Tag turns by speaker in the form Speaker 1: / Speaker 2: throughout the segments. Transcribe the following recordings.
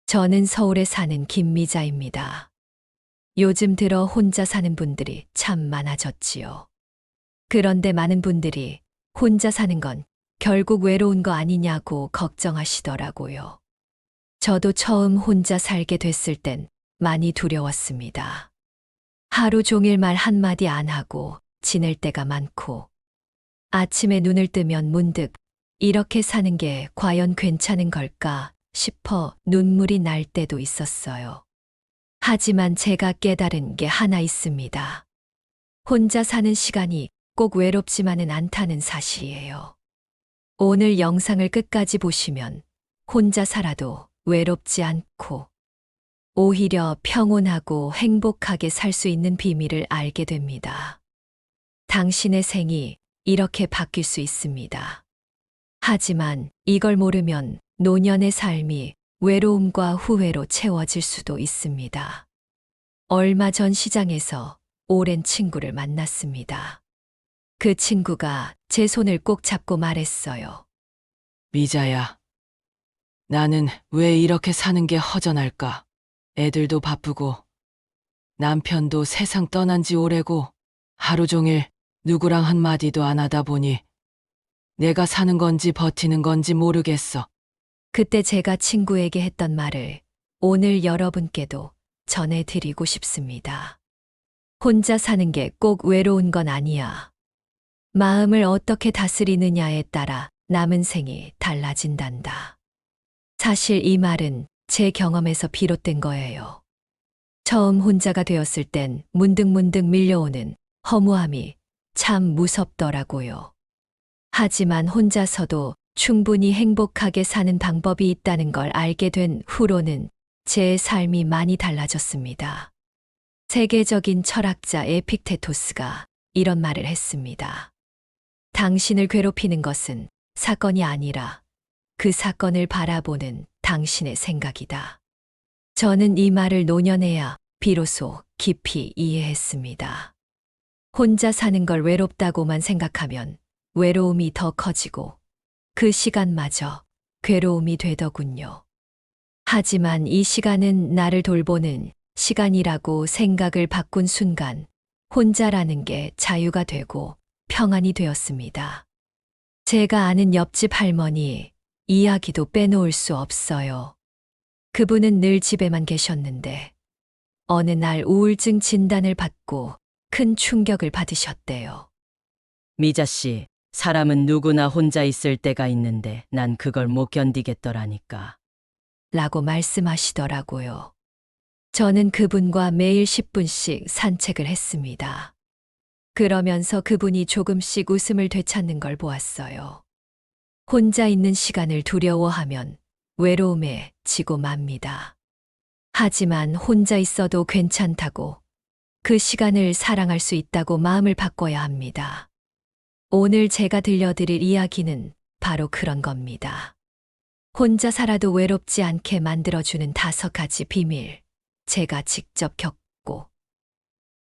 Speaker 1: 저는 서울에 사는 김미자입니다. 요즘 들어 혼자 사는 분들이 참 많아졌지요. 그런데 많은 분들이 혼자 사는 건 결국 외로운 거 아니냐고 걱정하시더라고요. 저도 처음 혼자 살게 됐을 땐 많이 두려웠습니다. 하루 종일 말 한마디 안 하고 지낼 때가 많고, 아침에 눈을 뜨면 문득 이렇게 사는 게 과연 괜찮은 걸까 싶어 눈물이 날 때도 있었어요. 하지만 제가 깨달은 게 하나 있습니다. 혼자 사는 시간이 꼭 외롭지만은 않다는 사실이에요. 오늘 영상을 끝까지 보시면 혼자 살아도 외롭지 않고 오히려 평온하고 행복하게 살 수 있는 비밀을 알게 됩니다. 당신의 생이 이렇게 바뀔 수 있습니다. 하지만 이걸 모르면 노년의 삶이 외로움과 후회로 채워질 수도 있습니다. 얼마 전 시장에서 오랜 친구를 만났습니다. 그 친구가 제 손을 꼭 잡고 말했어요.
Speaker 2: 미자야, 나는 왜 이렇게 사는 게 허전할까? 애들도 바쁘고, 남편도 세상 떠난 지 오래고, 하루 종일 누구랑 한마디도 안 하다 보니, 내가 사는 건지 버티는 건지 모르겠어.
Speaker 1: 그때 제가 친구에게 했던 말을 오늘 여러분께도 전해드리고 싶습니다. 혼자 사는 게 꼭 외로운 건 아니야. 마음을 어떻게 다스리느냐에 따라 남은 생이 달라진단다. 사실 이 말은 제 경험에서 비롯된 거예요. 처음 혼자가 되었을 땐 문득문득 밀려오는 허무함이 참 무섭더라고요. 하지만 혼자서도 충분히 행복하게 사는 방법이 있다는 걸 알게 된 후로는 제 삶이 많이 달라졌습니다. 세계적인 철학자 에픽테토스가 이런 말을 했습니다. 당신을 괴롭히는 것은 사건이 아니라 그 사건을 바라보는 당신의 생각이다. 저는 이 말을 노년에야 비로소 깊이 이해했습니다. 혼자 사는 걸 외롭다고만 생각하면 외로움이 더 커지고 그 시간마저 괴로움이 되더군요. 하지만 이 시간은 나를 돌보는 시간이라고 생각을 바꾼 순간 혼자라는 게 자유가 되고 평안이 되었습니다. 제가 아는 옆집 할머니 이야기도 빼놓을 수 없어요. 그분은 늘 집에만 계셨는데 어느 날 우울증 진단을 받고 큰 충격을 받으셨대요.
Speaker 3: 미자 씨, 사람은 누구나 혼자 있을 때가 있는데 난 그걸 못 견디겠더라니까.
Speaker 1: 라고 말씀하시더라고요. 저는 그분과 매일 10분씩 산책을 했습니다. 그러면서 그분이 조금씩 웃음을 되찾는 걸 보았어요. 혼자 있는 시간을 두려워하면 외로움에 지고 맙니다. 하지만 혼자 있어도 괜찮다고, 그 시간을 사랑할 수 있다고 마음을 바꿔야 합니다. 오늘 제가 들려드릴 이야기는 바로 그런 겁니다. 혼자 살아도 외롭지 않게 만들어주는 5가지 비밀, 제가 직접 겪고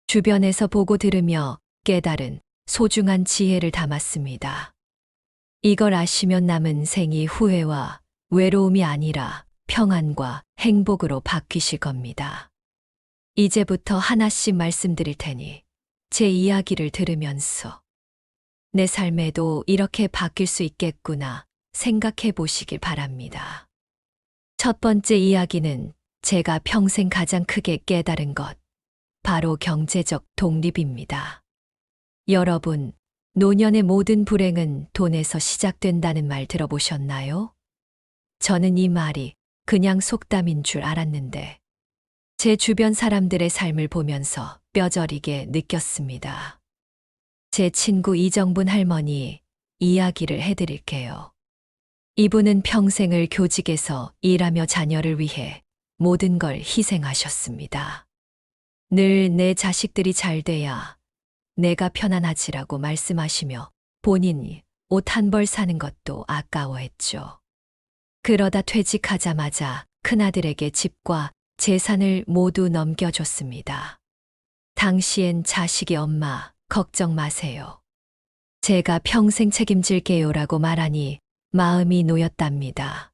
Speaker 1: 주변에서 보고 들으며 깨달은 소중한 지혜를 담았습니다. 이걸 아시면 남은 생이 후회와 외로움이 아니라 평안과 행복으로 바뀌실 겁니다. 이제부터 하나씩 말씀드릴 테니 제 이야기를 들으면서 내 삶에도 이렇게 바뀔 수 있겠구나 생각해 보시길 바랍니다. 첫 번째 이야기는 제가 평생 가장 크게 깨달은 것, 바로 경제적 독립입니다. 여러분, 노년의 모든 불행은 돈에서 시작된다는 말 들어보셨나요? 저는 이 말이 그냥 속담인 줄 알았는데 제 주변 사람들의 삶을 보면서 뼈저리게 느꼈습니다. 제 친구 이정분 할머니 이야기를 해드릴게요. 이분은 평생을 교직에서 일하며 자녀를 위해 모든 걸 희생하셨습니다. 늘 내 자식들이 잘 돼야 내가 편안하지라고 말씀하시며 본인이 옷 한 벌 사는 것도 아까워했죠. 그러다 퇴직하자마자 큰아들에게 집과 재산을 모두 넘겨줬습니다. 당시엔 자식이 엄마, 걱정 마세요. 제가 평생 책임질게요라고 말하니 마음이 놓였답니다.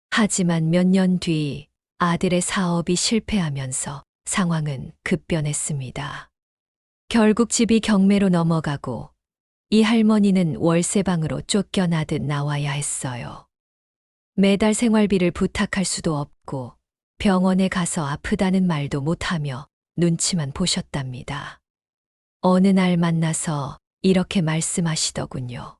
Speaker 1: 하지만 몇 년 뒤 아들의 사업이 실패하면서 상황은 급변했습니다. 결국 집이 경매로 넘어가고 이 할머니는 월세방으로 쫓겨나듯 나와야 했어요. 매달 생활비를 부탁할 수도 없고 병원에 가서 아프다는 말도 못하며 눈치만 보셨답니다. 어느 날 만나서 이렇게 말씀하시더군요.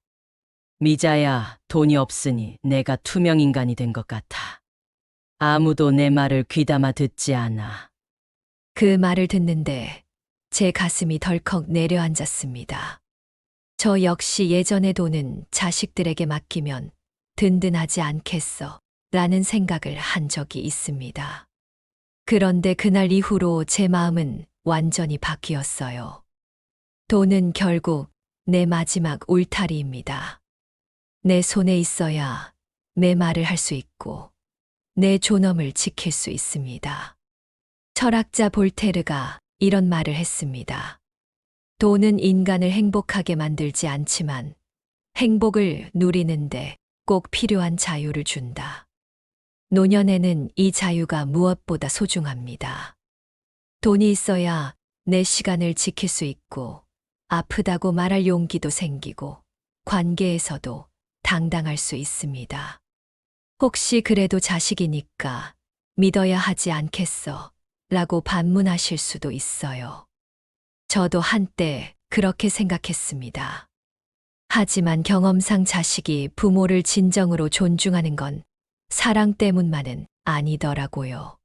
Speaker 3: 미자야, 돈이 없으니 내가 투명인간이 된 것 같아. 아무도 내 말을 귀담아 듣지 않아.
Speaker 1: 그 말을 듣는데 제 가슴이 덜컥 내려앉았습니다. 저 역시 예전의 돈은 자식들에게 맡기면 든든하지 않겠어 라는 생각을 한 적이 있습니다. 그런데 그날 이후로 제 마음은 완전히 바뀌었어요. 돈은 결국 내 마지막 울타리입니다. 내 손에 있어야 내 말을 할 수 있고 내 존엄을 지킬 수 있습니다. 철학자 볼테르가 이런 말을 했습니다. 돈은 인간을 행복하게 만들지 않지만 행복을 누리는데 꼭 필요한 자유를 준다. 노년에는 이 자유가 무엇보다 소중합니다. 돈이 있어야 내 시간을 지킬 수 있고 아프다고 말할 용기도 생기고 관계에서도 당당할 수 있습니다. 혹시 그래도 자식이니까 믿어야 하지 않겠어? 라고 반문하실 수도 있어요. 저도 한때 그렇게 생각했습니다. 하지만 경험상 자식이 부모를 진정으로 존중하는 건 사랑 때문만은 아니더라고요.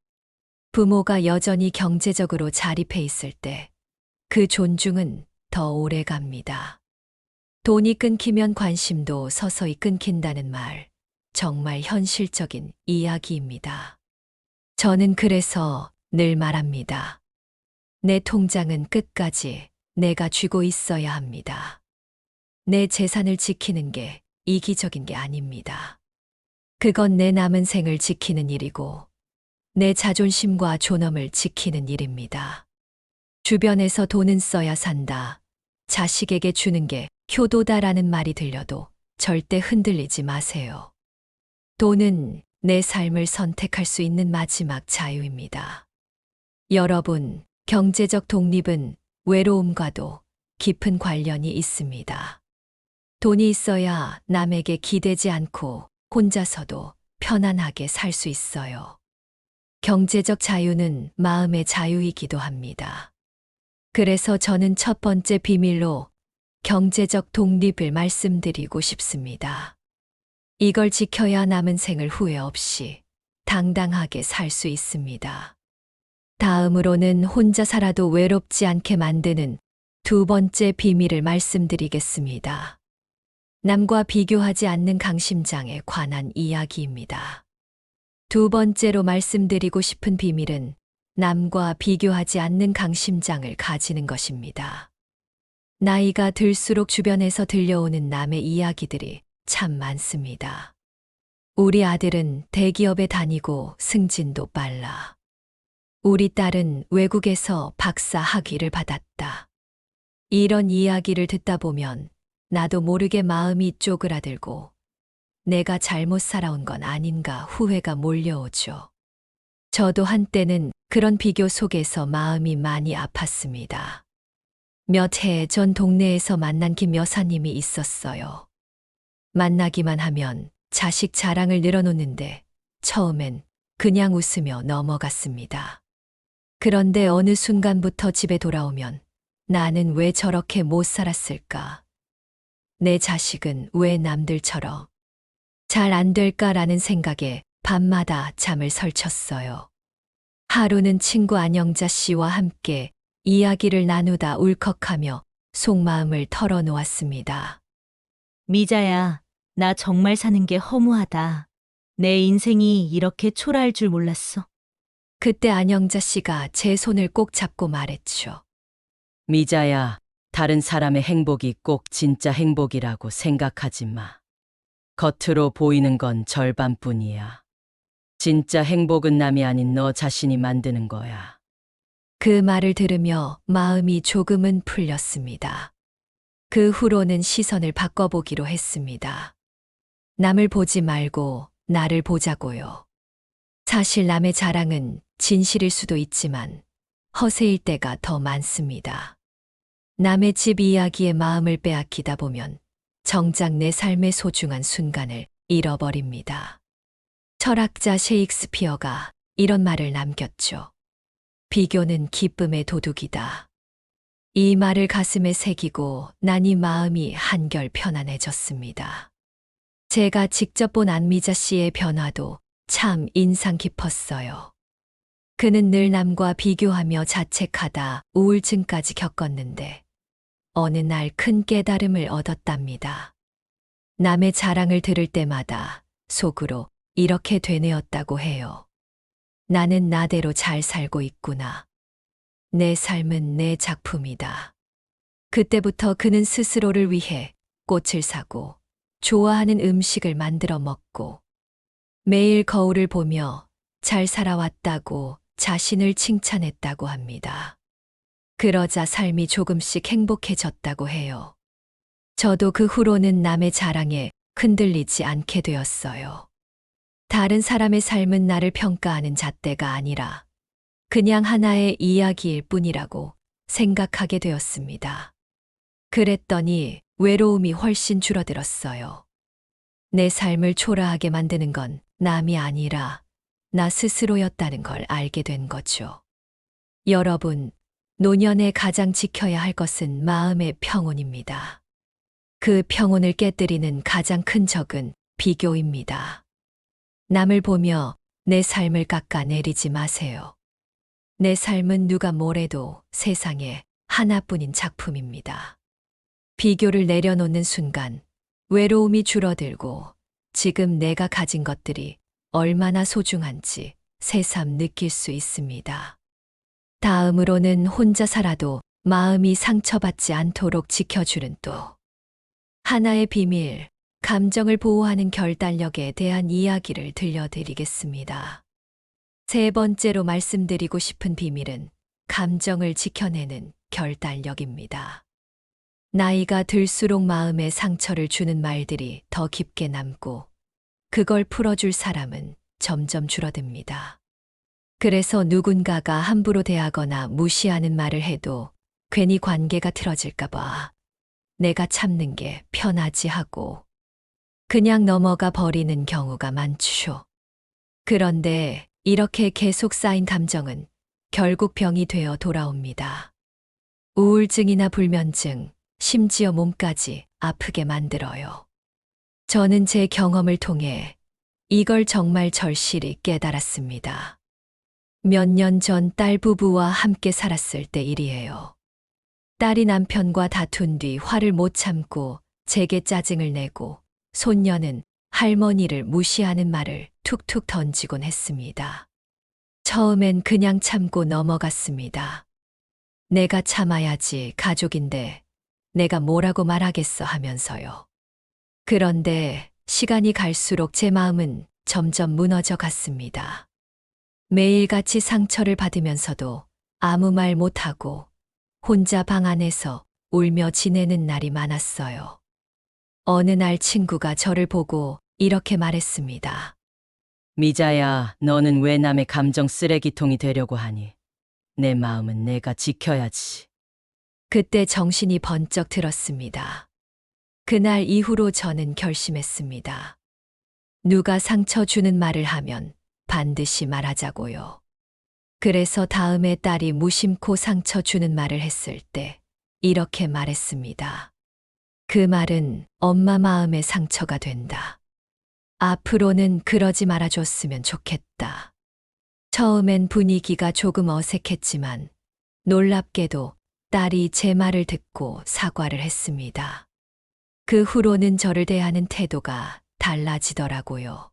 Speaker 1: 부모가 여전히 경제적으로 자립해 있을 때 그 존중은 더 오래 갑니다. 돈이 끊기면 관심도 서서히 끊긴다는 말, 정말 현실적인 이야기입니다. 저는 그래서 늘 말합니다. 내 통장은 끝까지 내가 쥐고 있어야 합니다. 내 재산을 지키는 게 이기적인 게 아닙니다. 그건 내 남은 생을 지키는 일이고 내 자존심과 존엄을 지키는 일입니다. 주변에서 돈은 써야 산다. 자식에게 주는 게 효도다라는 말이 들려도 절대 흔들리지 마세요. 돈은 내 삶을 선택할 수 있는 마지막 자유입니다. 여러분, 경제적 독립은 외로움과도 깊은 관련이 있습니다. 돈이 있어야 남에게 기대지 않고 혼자서도 편안하게 살 수 있어요. 경제적 자유는 마음의 자유이기도 합니다. 그래서 저는 첫 번째 비밀로 경제적 독립을 말씀드리고 싶습니다. 이걸 지켜야 남은 생을 후회 없이 당당하게 살 수 있습니다. 다음으로는 혼자 살아도 외롭지 않게 만드는 두 번째 비밀을 말씀드리겠습니다. 남과 비교하지 않는 강심장에 관한 이야기입니다. 두 번째로 말씀드리고 싶은 비밀은 남과 비교하지 않는 강심장을 가지는 것입니다. 나이가 들수록 주변에서 들려오는 남의 이야기들이 참 많습니다. 우리 아들은 대기업에 다니고 승진도 빨라. 우리 딸은 외국에서 박사 학위를 받았다. 이런 이야기를 듣다 보면 나도 모르게 마음이 쪼그라들고 내가 잘못 살아온 건 아닌가 후회가 몰려오죠. 저도 한때는 그런 비교 속에서 마음이 많이 아팠습니다. 몇 해 전 동네에서 만난 김 여사님이 있었어요. 만나기만 하면 자식 자랑을 늘어놓는데 처음엔 그냥 웃으며 넘어갔습니다. 그런데 어느 순간부터 집에 돌아오면 나는 왜 저렇게 못 살았을까? 내 자식은 왜 남들처럼 잘 안 될까라는 생각에 밤마다 잠을 설쳤어요. 하루는 친구 안영자 씨와 함께 이야기를 나누다 울컥하며 속마음을 털어놓았습니다.
Speaker 4: 미자야, 나 정말 사는 게 허무하다. 내 인생이 이렇게 초라할 줄 몰랐어.
Speaker 1: 그때 안영자 씨가 제 손을 꼭 잡고 말했죠.
Speaker 3: 미자야, 다른 사람의 행복이 꼭 진짜 행복이라고 생각하지 마. 겉으로 보이는 건 절반뿐이야. 진짜 행복은 남이 아닌 너 자신이 만드는 거야.
Speaker 1: 그 말을 들으며 마음이 조금은 풀렸습니다. 그 후로는 시선을 바꿔보기로 했습니다. 남을 보지 말고 나를 보자고요. 사실 남의 자랑은 진실일 수도 있지만 허세일 때가 더 많습니다. 남의 집 이야기에 마음을 빼앗기다 보면 정작 내 삶의 소중한 순간을 잃어버립니다. 철학자 셰익스피어가 이런 말을 남겼죠. 비교는 기쁨의 도둑이다. 이 말을 가슴에 새기고 나니 마음이 한결 편안해졌습니다. 제가 직접 본 안미자 씨의 변화도 참 인상 깊었어요. 그는 늘 남과 비교하며 자책하다 우울증까지 겪었는데 어느 날 큰 깨달음을 얻었답니다. 남의 자랑을 들을 때마다 속으로 이렇게 되뇌었다고 해요. 나는 나대로 잘 살고 있구나. 내 삶은 내 작품이다. 그때부터 그는 스스로를 위해 꽃을 사고 좋아하는 음식을 만들어 먹고 매일 거울을 보며 잘 살아왔다고 자신을 칭찬했다고 합니다. 그러자 삶이 조금씩 행복해졌다고 해요. 저도 그 후로는 남의 자랑에 흔들리지 않게 되었어요. 다른 사람의 삶은 나를 평가하는 잣대가 아니라 그냥 하나의 이야기일 뿐이라고 생각하게 되었습니다. 그랬더니 외로움이 훨씬 줄어들었어요. 내 삶을 초라하게 만드는 건 남이 아니라 나 스스로였다는 걸 알게 된 거죠. 여러분, 노년에 가장 지켜야 할 것은 마음의 평온입니다. 그 평온을 깨뜨리는 가장 큰 적은 비교입니다. 남을 보며 내 삶을 깎아내리지 마세요. 내 삶은 누가 뭐래도 세상에 하나뿐인 작품입니다. 비교를 내려놓는 순간 외로움이 줄어들고 지금 내가 가진 것들이 얼마나 소중한지 새삼 느낄 수 있습니다. 다음으로는 혼자 살아도 마음이 상처받지 않도록 지켜주는 또 하나의 비밀, 감정을 보호하는 결단력에 대한 이야기를 들려드리겠습니다. 세 번째로 말씀드리고 싶은 비밀은 감정을 지켜내는 결단력입니다. 나이가 들수록 마음에 상처를 주는 말들이 더 깊게 남고 그걸 풀어줄 사람은 점점 줄어듭니다. 그래서 누군가가 함부로 대하거나 무시하는 말을 해도 괜히 관계가 틀어질까봐 내가 참는 게 편하지 하고 그냥 넘어가 버리는 경우가 많죠. 그런데 이렇게 계속 쌓인 감정은 결국 병이 되어 돌아옵니다. 우울증이나 불면증, 심지어 몸까지 아프게 만들어요. 저는 제 경험을 통해 이걸 정말 절실히 깨달았습니다. 몇 년 전 딸 부부와 함께 살았을 때 일이에요. 딸이 남편과 다툰 뒤 화를 못 참고 제게 짜증을 내고 손녀는 할머니를 무시하는 말을 툭툭 던지곤 했습니다. 처음엔 그냥 참고 넘어갔습니다. 내가 참아야지 가족인데 내가 뭐라고 말하겠어 하면서요. 그런데 시간이 갈수록 제 마음은 점점 무너져 갔습니다. 매일같이 상처를 받으면서도 아무 말 못하고 혼자 방 안에서 울며 지내는 날이 많았어요. 어느 날 친구가 저를 보고 이렇게 말했습니다.
Speaker 3: 미자야, 너는 왜 남의 감정 쓰레기통이 되려고 하니? 내 마음은 내가 지켜야지.
Speaker 1: 그때 정신이 번쩍 들었습니다. 그날 이후로 저는 결심했습니다. 누가 상처 주는 말을 하면 반드시 말하자고요. 그래서 다음에 딸이 무심코 상처 주는 말을 했을 때 이렇게 말했습니다. 그 말은 엄마 마음에 상처가 된다. 앞으로는 그러지 말아줬으면 좋겠다. 처음엔 분위기가 조금 어색했지만 놀랍게도 딸이 제 말을 듣고 사과를 했습니다. 그 후로는 저를 대하는 태도가 달라지더라고요.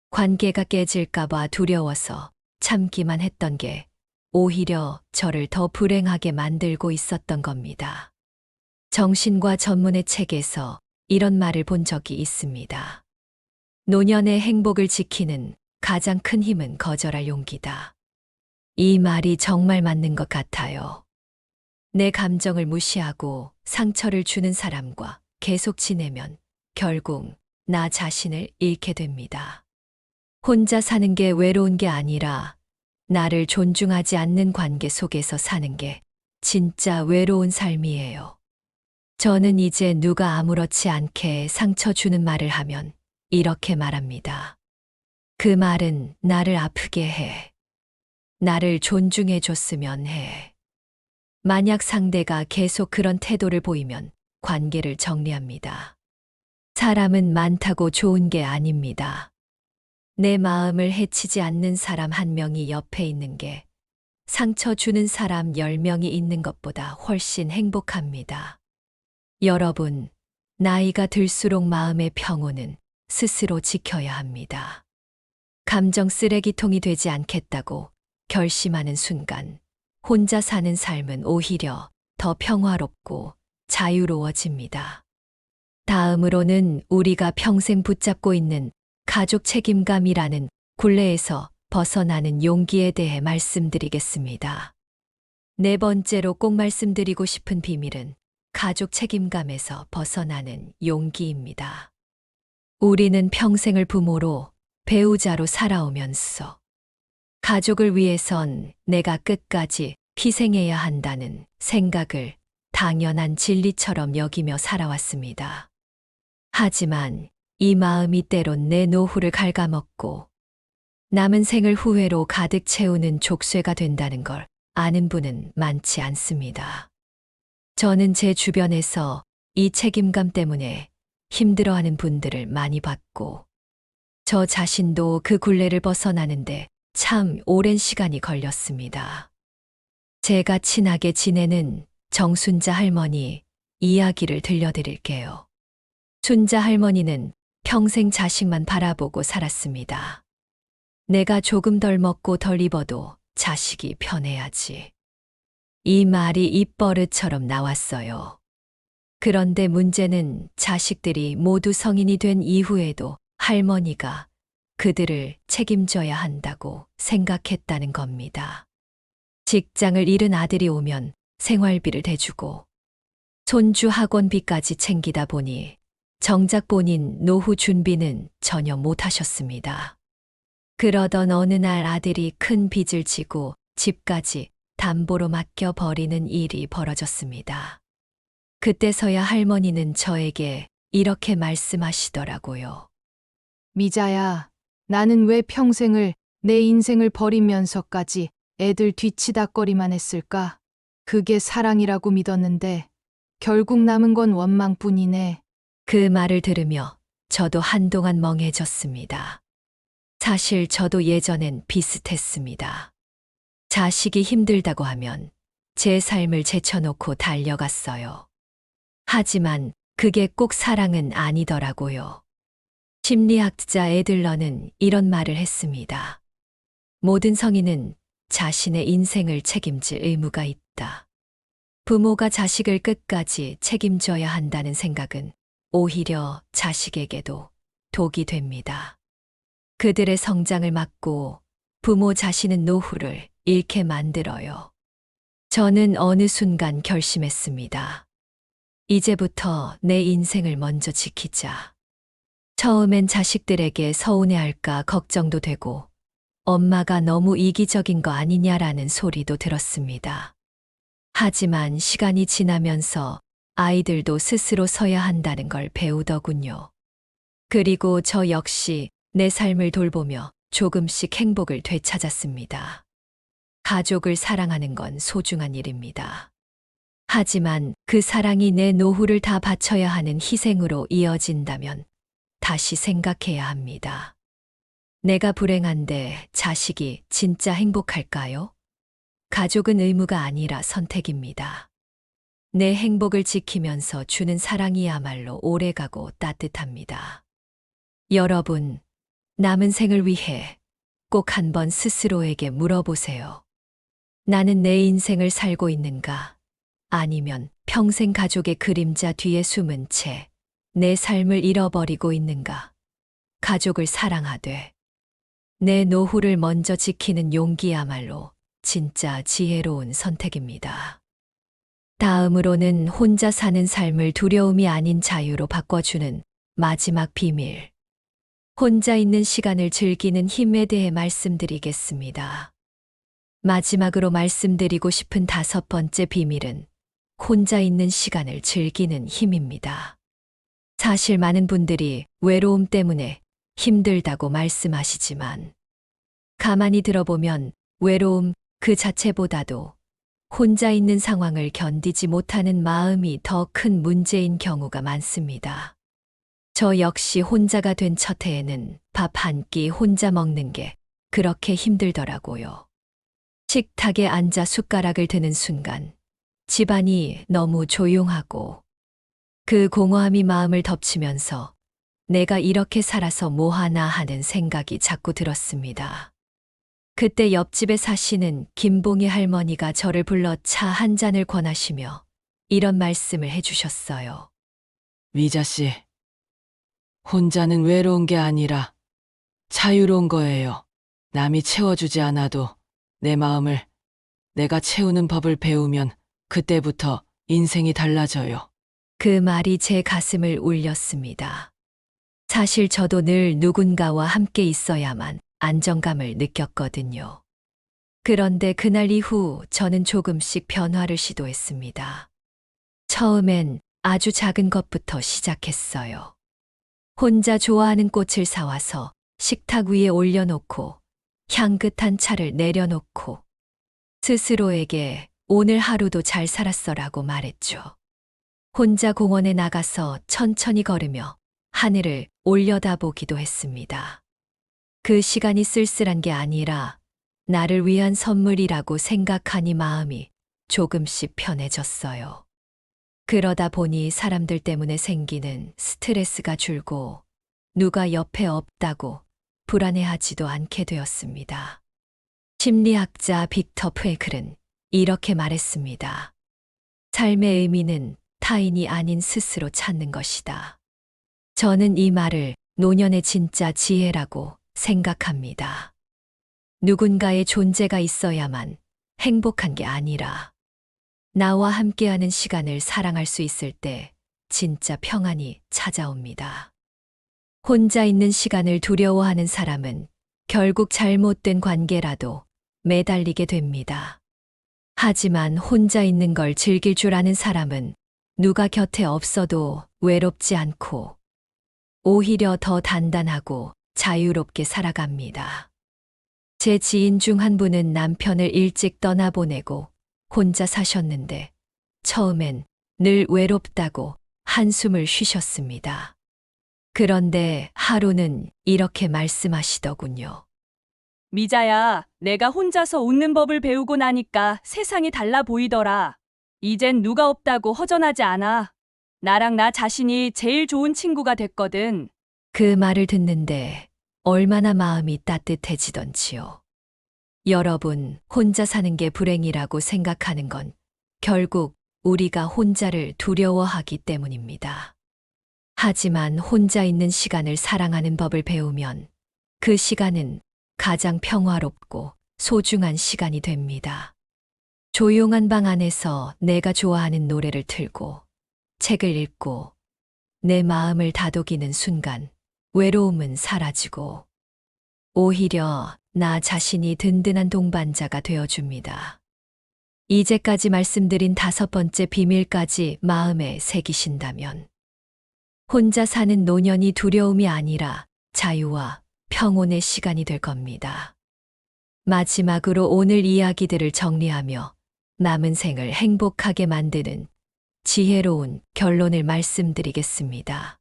Speaker 1: 관계가 깨질까봐 두려워서 참기만 했던 게 오히려 저를 더 불행하게 만들고 있었던 겁니다. 정신과 전문의 책에서 이런 말을 본 적이 있습니다. 노년의 행복을 지키는 가장 큰 힘은 거절할 용기다. 이 말이 정말 맞는 것 같아요. 내 감정을 무시하고 상처를 주는 사람과 계속 지내면 결국 나 자신을 잃게 됩니다. 혼자 사는 게 외로운 게 아니라 나를 존중하지 않는 관계 속에서 사는 게 진짜 외로운 삶이에요. 저는 이제 누가 아무렇지 않게 상처 주는 말을 하면 이렇게 말합니다. 그 말은 나를 아프게 해. 나를 존중해 줬으면 해. 만약 상대가 계속 그런 태도를 보이면 관계를 정리합니다. 사람은 많다고 좋은 게 아닙니다. 내 마음을 해치지 않는 사람 한 명이 옆에 있는 게 상처 주는 사람 10명이 있는 것보다 훨씬 행복합니다. 여러분, 나이가 들수록 마음의 평온은 스스로 지켜야 합니다. 감정 쓰레기통이 되지 않겠다고 결심하는 순간, 혼자 사는 삶은 오히려 더 평화롭고 자유로워집니다. 다음으로는 우리가 평생 붙잡고 있는 가족 책임감이라는 굴레에서 벗어나는 용기에 대해 말씀드리겠습니다. 네 번째로 꼭 말씀드리고 싶은 비밀은 가족 책임감에서 벗어나는 용기입니다. 우리는 평생을 부모로, 배우자로 살아오면서 가족을 위해선 내가 끝까지 희생해야 한다는 생각을 당연한 진리처럼 여기며 살아왔습니다. 하지만 이 마음이 때론 내 노후를 갉아먹고 남은 생을 후회로 가득 채우는 족쇄가 된다는 걸 아는 분은 많지 않습니다. 저는 제 주변에서 이 책임감 때문에 힘들어하는 분들을 많이 봤고, 저 자신도 그 굴레를 벗어나는데 참 오랜 시간이 걸렸습니다. 제가 친하게 지내는 정순자 할머니 이야기를 들려드릴게요. 순자 할머니는 평생 자식만 바라보고 살았습니다. 내가 조금 덜 먹고 덜 입어도 자식이 편해야지. 이 말이 입버릇처럼 나왔어요. 그런데 문제는 자식들이 모두 성인이 된 이후에도 할머니가 그들을 책임져야 한다고 생각했다는 겁니다. 직장을 잃은 아들이 오면 생활비를 대주고 손주 학원비까지 챙기다 보니 정작 본인 노후 준비는 전혀 못하셨습니다. 그러던 어느 날 아들이 큰 빚을 지고 집까지 담보로 맡겨버리는 일이 벌어졌습니다. 그때서야 할머니는 저에게 이렇게 말씀하시더라고요.
Speaker 5: 미자야, 나는 왜 평생을 내 인생을 버리면서까지 애들 뒤치다꺼리만 했을까? 그게 사랑이라고 믿었는데 결국 남은 건 원망뿐이네.
Speaker 1: 그 말을 들으며 저도 한동안 멍해졌습니다. 사실 저도 예전엔 비슷했습니다. 자식이 힘들다고 하면 제 삶을 제쳐놓고 달려갔어요. 하지만 그게 꼭 사랑은 아니더라고요. 심리학자 애들러는 이런 말을 했습니다. 모든 성인은 자신의 인생을 책임질 의무가 있다. 부모가 자식을 끝까지 책임져야 한다는 생각은 오히려 자식에게도 독이 됩니다. 그들의 성장을 막고 부모 자신은 노후를 잃게 만들어요. 저는 어느 순간 결심했습니다. 이제부터 내 인생을 먼저 지키자. 처음엔 자식들에게 서운해할까 걱정도 되고 엄마가 너무 이기적인 거 아니냐라는 소리도 들었습니다. 하지만 시간이 지나면서 아이들도 스스로 서야 한다는 걸 배우더군요. 그리고 저 역시 내 삶을 돌보며 조금씩 행복을 되찾았습니다. 가족을 사랑하는 건 소중한 일입니다. 하지만 그 사랑이 내 노후를 다 바쳐야 하는 희생으로 이어진다면 다시 생각해야 합니다. 내가 불행한데 자식이 진짜 행복할까요? 가족은 의무가 아니라 선택입니다. 내 행복을 지키면서 주는 사랑이야말로 오래가고 따뜻합니다. 여러분, 남은 생을 위해 꼭 한번 스스로에게 물어보세요. 나는 내 인생을 살고 있는가? 아니면 평생 가족의 그림자 뒤에 숨은 채 내 삶을 잃어버리고 있는가? 가족을 사랑하되 내 노후를 먼저 지키는 용기야말로 진짜 지혜로운 선택입니다. 다음으로는 혼자 사는 삶을 두려움이 아닌 자유로 바꿔주는 마지막 비밀. 혼자 있는 시간을 즐기는 힘에 대해 말씀드리겠습니다. 마지막으로 말씀드리고 싶은 5번째 비밀은 혼자 있는 시간을 즐기는 힘입니다. 사실 많은 분들이 외로움 때문에 힘들다고 말씀하시지만 가만히 들어보면 외로움 그 자체보다도 혼자 있는 상황을 견디지 못하는 마음이 더 큰 문제인 경우가 많습니다. 저 역시 혼자가 된 첫 해에는 밥 한 끼 혼자 먹는 게 그렇게 힘들더라고요. 식탁에 앉아 숟가락을 드는 순간 집안이 너무 조용하고 그 공허함이 마음을 덮치면서 내가 이렇게 살아서 뭐하나 하는 생각이 자꾸 들었습니다. 그때 옆집에 사시는 김봉희 할머니가 저를 불러 차 한 잔을 권하시며 이런 말씀을 해주셨어요.
Speaker 2: 미자 씨, 혼자는 외로운 게 아니라 자유로운 거예요. 남이 채워주지 않아도 내 마음을 내가 채우는 법을 배우면 그때부터 인생이 달라져요.
Speaker 1: 그 말이 제 가슴을 울렸습니다. 사실 저도 늘 누군가와 함께 있어야만 안정감을 느꼈거든요. 그런데 그날 이후 저는 조금씩 변화를 시도했습니다. 처음엔 아주 작은 것부터 시작했어요. 혼자 좋아하는 꽃을 사와서 식탁 위에 올려놓고 향긋한 차를 내려놓고 스스로에게 오늘 하루도 잘 살았어라고 말했죠. 혼자 공원에 나가서 천천히 걸으며 하늘을 올려다보기도 했습니다. 그 시간이 쓸쓸한 게 아니라 나를 위한 선물이라고 생각하니 마음이 조금씩 편해졌어요. 그러다 보니 사람들 때문에 생기는 스트레스가 줄고 누가 옆에 없다고 불안해하지도 않게 되었습니다. 심리학자 빅터 프랭클은 이렇게 말했습니다. 삶의 의미는 타인이 아닌 스스로 찾는 것이다. 저는 이 말을 노년의 진짜 지혜라고 생각합니다. 누군가의 존재가 있어야만 행복한 게 아니라 나와 함께하는 시간을 사랑할 수 있을 때 진짜 평안이 찾아옵니다. 혼자 있는 시간을 두려워하는 사람은 결국 잘못된 관계라도 매달리게 됩니다. 하지만 혼자 있는 걸 즐길 줄 아는 사람은 누가 곁에 없어도 외롭지 않고 오히려 더 단단하고 자유롭게 살아갑니다. 제 지인 중 한 분은 남편을 일찍 떠나보내고 혼자 사셨는데 처음엔 늘 외롭다고 한숨을 쉬셨습니다. 그런데 하루는 이렇게 말씀하시더군요.
Speaker 6: 미자야, 내가 혼자서 웃는 법을 배우고 나니까 세상이 달라 보이더라. 이젠 누가 없다고 허전하지 않아. 나랑 나 자신이 제일 좋은 친구가 됐거든.
Speaker 1: 그 말을 듣는데 얼마나 마음이 따뜻해지던지요. 여러분, 혼자 사는 게 불행이라고 생각하는 건 결국 우리가 혼자를 두려워하기 때문입니다. 하지만 혼자 있는 시간을 사랑하는 법을 배우면 그 시간은 가장 평화롭고 소중한 시간이 됩니다. 조용한 방 안에서 내가 좋아하는 노래를 틀고 책을 읽고 내 마음을 다독이는 순간 외로움은 사라지고 오히려 나 자신이 든든한 동반자가 되어줍니다. 이제까지 말씀드린 5번째 비밀까지 마음에 새기신다면 혼자 사는 노년이 두려움이 아니라 자유와 평온의 시간이 될 겁니다. 마지막으로 오늘 이야기들을 정리하며 남은 생을 행복하게 만드는 지혜로운 결론을 말씀드리겠습니다.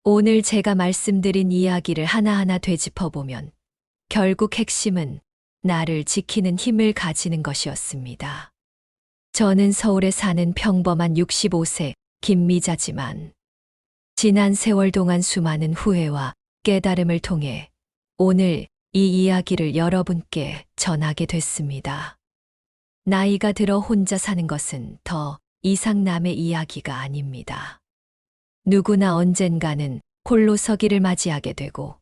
Speaker 1: 오늘 제가 말씀드린 이야기를 하나하나 되짚어보면 결국 핵심은 나를 지키는 힘을 가지는 것이었습니다. 저는 서울에 사는 평범한 65세 김미자지만 지난 세월 동안 수많은 후회와 깨달음을 통해 오늘 이 이야기를 여러분께 전하게 됐습니다. 나이가 들어 혼자 사는 것은 더 이상 남의 이야기가 아닙니다. 누구나 언젠가는 홀로 서기를 맞이하게 되고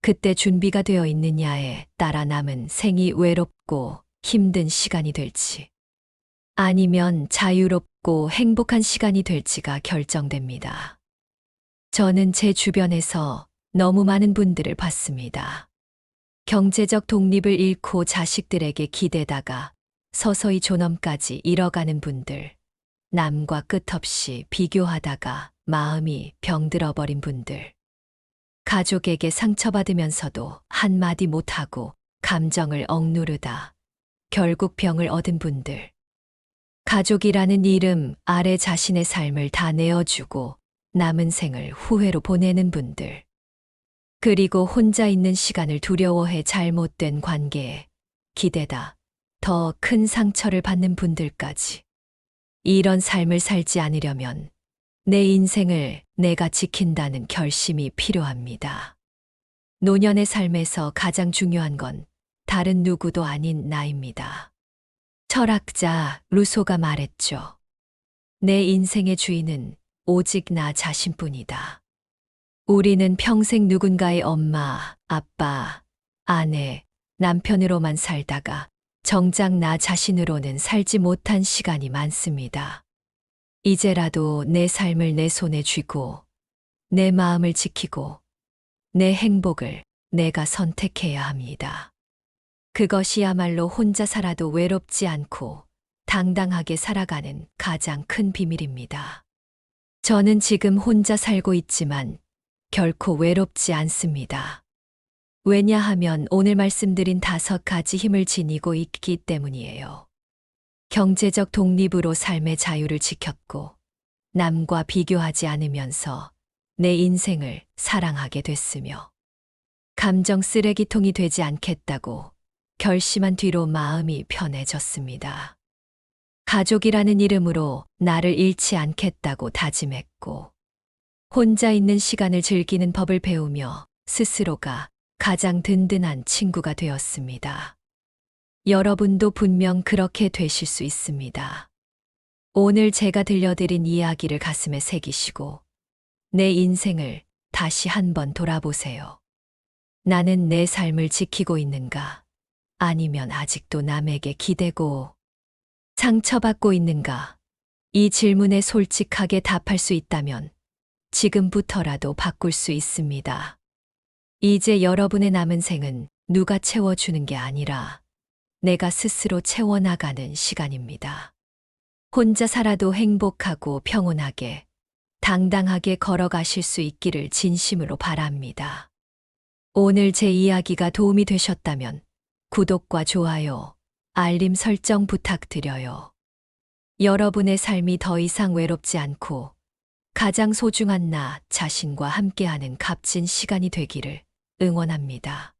Speaker 1: 그때 준비가 되어 있느냐에 따라 남은 생이 외롭고 힘든 시간이 될지 아니면 자유롭고 행복한 시간이 될지가 결정됩니다. 저는 제 주변에서 너무 많은 분들을 봤습니다. 경제적 독립을 잃고 자식들에게 기대다가 서서히 존엄까지 잃어가는 분들, 남과 끝없이 비교하다가 마음이 병들어 버린 분들, 가족에게 상처받으면서도 한마디 못하고 감정을 억누르다 결국 병을 얻은 분들, 가족이라는 이름 아래 자신의 삶을 다 내어주고 남은 생을 후회로 보내는 분들, 그리고 혼자 있는 시간을 두려워해 잘못된 관계에 기대다 더 큰 상처를 받는 분들까지. 이런 삶을 살지 않으려면 내 인생을 내가 지킨다는 결심이 필요합니다. 노년의 삶에서 가장 중요한 건 다른 누구도 아닌 나입니다. 철학자 루소가 말했죠. 내 인생의 주인은 오직 나 자신뿐이다. 우리는 평생 누군가의 엄마, 아빠, 아내, 남편으로만 살다가 정작 나 자신으로는 살지 못한 시간이 많습니다. 이제라도 내 삶을 내 손에 쥐고 내 마음을 지키고 내 행복을 내가 선택해야 합니다. 그것이야말로 혼자 살아도 외롭지 않고 당당하게 살아가는 가장 큰 비밀입니다. 저는 지금 혼자 살고 있지만 결코 외롭지 않습니다. 왜냐하면 오늘 말씀드린 5가지 힘을 지니고 있기 때문이에요. 경제적 독립으로 삶의 자유를 지켰고, 남과 비교하지 않으면서 내 인생을 사랑하게 됐으며, 감정 쓰레기통이 되지 않겠다고 결심한 뒤로 마음이 편해졌습니다. 가족이라는 이름으로 나를 잃지 않겠다고 다짐했고, 혼자 있는 시간을 즐기는 법을 배우며 스스로가 가장 든든한 친구가 되었습니다. 여러분도 분명 그렇게 되실 수 있습니다. 오늘 제가 들려드린 이야기를 가슴에 새기시고 내 인생을 다시 한번 돌아보세요. 나는 내 삶을 지키고 있는가? 아니면 아직도 남에게 기대고 상처받고 있는가? 이 질문에 솔직하게 답할 수 있다면 지금부터라도 바꿀 수 있습니다. 이제 여러분의 남은 생은 누가 채워주는 게 아니라 내가 스스로 채워나가는 시간입니다. 혼자 살아도 행복하고 평온하게, 당당하게 걸어가실 수 있기를 진심으로 바랍니다. 오늘 제 이야기가 도움이 되셨다면 구독과 좋아요, 알림 설정 부탁드려요. 여러분의 삶이 더 이상 외롭지 않고 가장 소중한 나 자신과 함께하는 값진 시간이 되기를 응원합니다.